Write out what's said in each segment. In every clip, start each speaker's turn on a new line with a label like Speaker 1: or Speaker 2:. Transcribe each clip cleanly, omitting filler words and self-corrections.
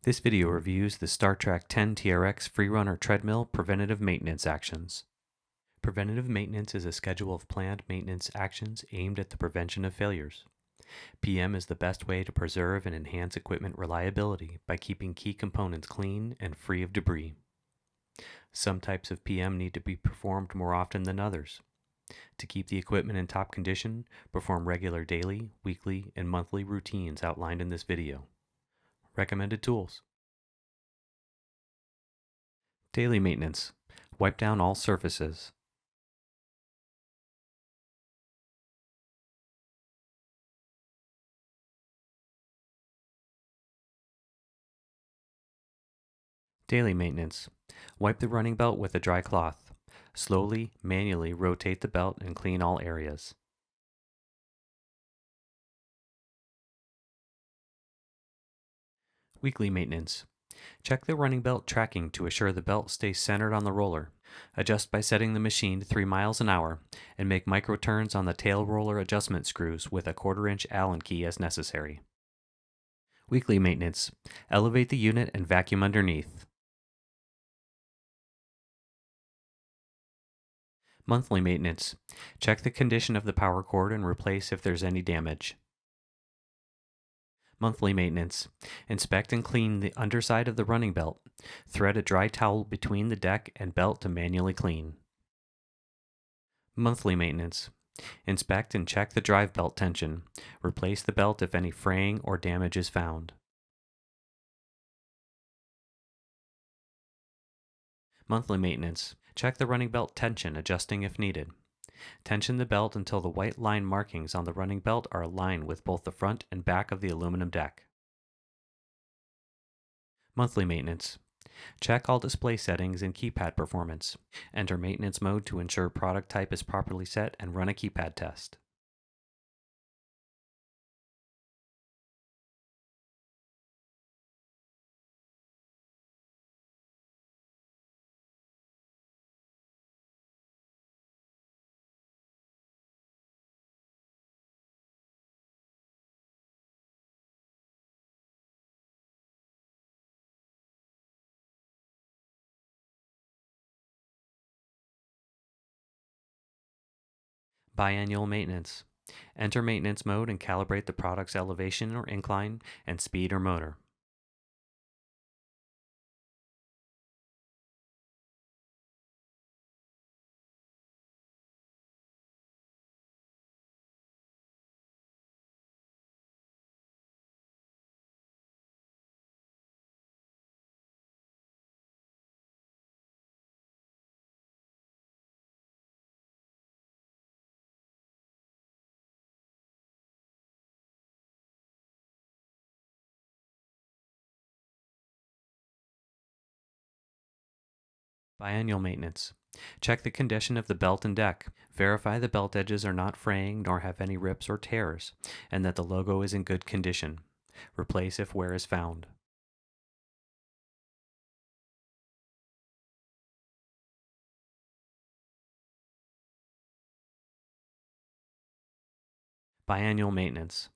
Speaker 1: This video reviews the Trac 10TRx FreeRunner Treadmill Preventative Maintenance Actions. Preventative maintenance is a schedule of planned maintenance actions aimed at the prevention of failures. PM is the best way to preserve and enhance equipment reliability by keeping key components clean and free of debris. Some types of PM need to be performed more often than others. To keep the equipment in top condition, perform regular daily, weekly, and monthly routines outlined in this video. Recommended tools. Daily maintenance. Wipe down all surfaces. Daily maintenance. Wipe the running belt with a dry cloth. Slowly, manually rotate the belt and clean all areas. Weekly maintenance. Check the running belt tracking to assure the belt stays centered on the roller. Adjust by setting the machine to 3 miles an hour and make micro turns on the tail roller adjustment screws with a 1/4-inch Allen key as necessary. Weekly maintenance. Elevate the unit and vacuum underneath. Monthly maintenance. Check the condition of the power cord and replace if there's any damage. Monthly maintenance. Inspect and clean the underside of the running belt. Thread a dry towel between the deck and belt to manually clean. Monthly maintenance. Inspect and check the drive belt tension. Replace the belt if any fraying or damage is found. Monthly maintenance. Check the running belt tension, adjusting if needed. Tension the belt until the white line markings on the running belt are aligned with both the front and back of the aluminum deck. Monthly maintenance. Check all display settings and keypad performance. Enter maintenance mode to ensure product type is properly set and run a keypad test. Biannual maintenance. Enter maintenance mode and calibrate the product's elevation or incline and speed or motor. Biannual maintenance. Check the condition of the belt and deck. Verify the belt edges are not fraying nor have any rips or tears, and that the logo is in good condition. Replace if wear is found. Biannual maintenance.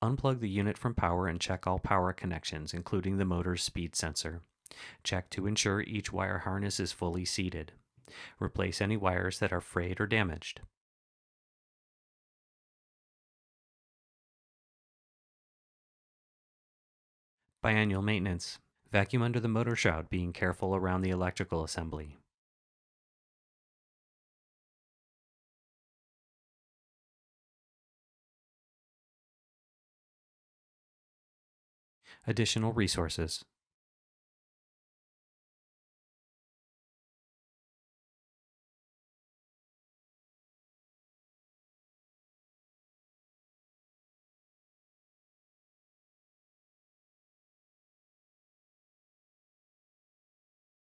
Speaker 1: Unplug the unit from power and check all power connections, including the motor's speed sensor. Check to ensure each wire harness is fully seated. Replace any wires that are frayed or damaged. Biannual maintenance. Vacuum under the motor shroud, being careful around the electrical assembly. Additional resources.